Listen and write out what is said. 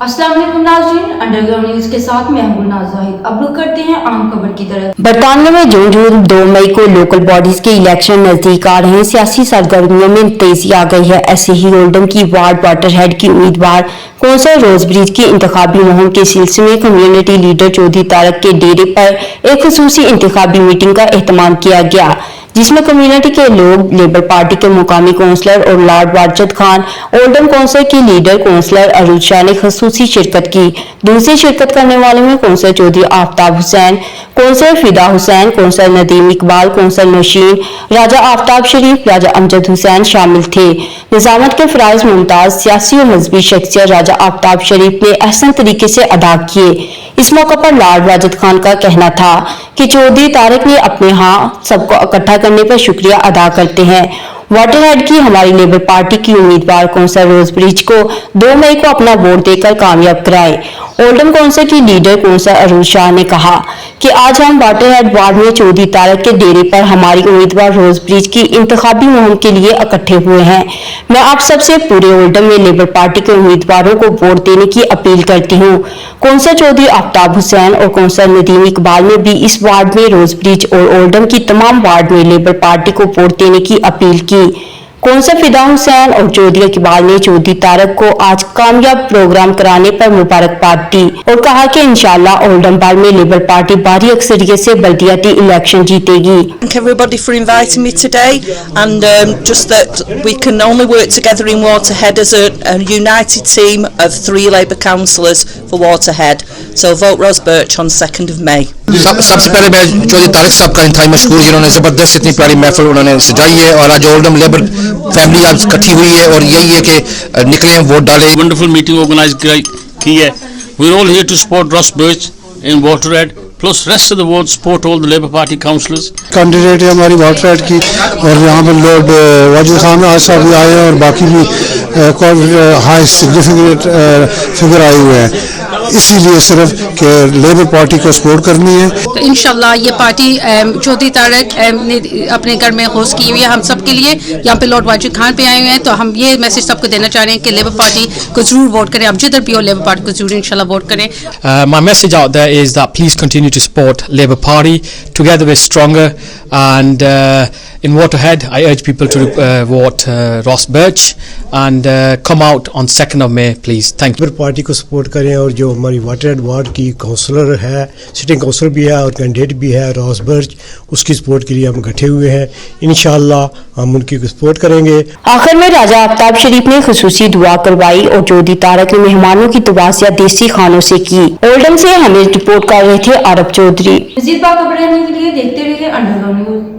अस्सलाम वालेकुम नाज़रीन, अंडरग्राउंड न्यूज के साथ मैं हूं गुलनाज़ ज़ाहिद। अब रुक करते हैं अहम खबर की तरफ। बरतानिया में जून 2 मई को लोकल बॉडीज के इलेक्शन नजदीक आ रहे हैं। सियासी सरगर्मियों में तेजी आ गई है। ऐसे ही ओल्डम की वार्ड वाटर हेड की उम्मीदवार कौंसल रोजब्रिज की इंतखाबी मुहिम के सिलसिले में कम्युनिटी लीडर चौधरी तारक के डेरे पर एक खुसूसी इंतखाबी मीटिंग का एहतमाम किया गया, जिसमें कम्युनिटी के लोग, लेबर पार्टी के मुकामी काउंसलर और Lord Wajid Khan, Oldham council की लीडर काउंसलर अरुल शाह ने खसूसी शिरकत की। दूसरे शिरकत करने वालों में काउंसलर चौधरी आफ्ताब हुसैन, काउंसलर फिदा हुसैन, काउंसलर नदीम इकबाल, काउंसलर नौशीन, राजा आफ्ताब शरीफ, राजा अमजद हुसैन शामिल थे। निजामत के फराइज मुमताज सियासी और मजहबी शख्सियत राजा आफ्ताब शरीफ ने अहसन तरीके से अदा किए। इस मौके पर लॉर्ड वाजिद खान का कहना था कि चौधरी तारक ने अपने यहाँ सबको इकट्ठा करने पर शुक्रिया अदा करते हैं। वाटर हेड की हमारी लेबर पार्टी की उम्मीदवार कौंसल रोजब्रिज को 2 मई को अपना वोट देकर कामयाब कराए। ओल्डम काउंसिल की लीडर कौंसल अरुल शाह ने कहा कि आज हम वाटर हेड वार्ड में चौधरी तारक के डेरे पर हमारी उम्मीदवार रोजब्रिज की इंतखाबी मुहिम के लिए इकट्ठे हुए हैं। मैं आप सबसे पूरे ओल्डम में लेबर पार्टी के उम्मीदवारों को वोट देने की अपील करती हूँ। कौंसल चौधरी आफ्ताब हुसैन और कौंसल नदीम इकबाल ने भी इस वार्ड में रोजब्रिज और ओल्डम की तमाम वार्ड में लेबर पार्टी को वोट देने की अपील की। कौंसल फिदा हुसैन और चौधरी इकबाल ने चौधरी तारक को आज कामयाब प्रोग्राम कराने पर मुबारकबाद दी और कहा कि इंशाअल्लाह ओल्डम बार में लेबर पार्टी भारी अक्सरियत से बल्दियाती इलेक्शन जीतेगी। Thank everybody for inviting me today, and just that we can only work together in Waterhead as a united team of 3 Labour councillors for Waterhead. So vote Ros Birch on 2nd of May. सबसे पहले मैं चौधरी तारक साहब का इंतहाई मशहूर, जिन्होंने ज़बरदस्त इतनी प्यारी महफिल उन्होंने सजाई है और आज ओल्डम लेबर फैमिली आज इकट्ठी हुई है और यही है कि निकले वोट डाले। वंडरफुल मीटिंग ऑर्गेनाइज की है। We are all here to support Ross Birch in Waterhead, plus rest of the world support all the Labour Party councillors. Candidate है हमारी वाटरहेड की और यहाँ पर लॉर्ड वाजिद खान आज साहब भी आए हैं और बाकी भी हाई सिग्निफिकेंट फिगर आए हुए हैं। इसीलिए सिर्फ कि लेबर पार्टी को सपोर्ट करनी है। तो इंशाल्लाह ये पार्टी चौधरी तारक ने अपने घर में होस्ट की हुई है हम सब के लिए। यहाँ पे लॉर्ड वाजिद खान पे आए हुए हैं, तो हम ये मैसेज सबको देना चाह रहे हैं कि लेबर पार्टी को जरूर वोट करें। अब जिधर भी हो लेबर पार्टी को जरूर इंशाल्लाह वोट करें। My message out there is that please continue to support Labour Party. Together we're stronger, and in Waterhead I urge people to vote Ross Birch and come out on 2nd of May please. Thank you. Labour party को support करें और जो हमारी वाटरहेड ward की counsellor है, sitting counsellor भी है और कैंडिडेट भी है रॉस बर्च, उसकी सपोर्ट के लिए हम इकट्ठे हुए हैं। इंशाअल्लाह हम उनकी सपोर्ट करेंगे। आखिर में राजा आफ्ताब शरीफ ने खुसूसी दुआ करवाई और चौधरी तारक ने मेहमानों की तवासिया देसी खानों से की। ओल्डम से हमें रिपोर्ट कर रहे थे आरब चौधरी। मज़ीद बाखबर रहने के लिए देखते रहिए अंडरग्राउंड न्यूज।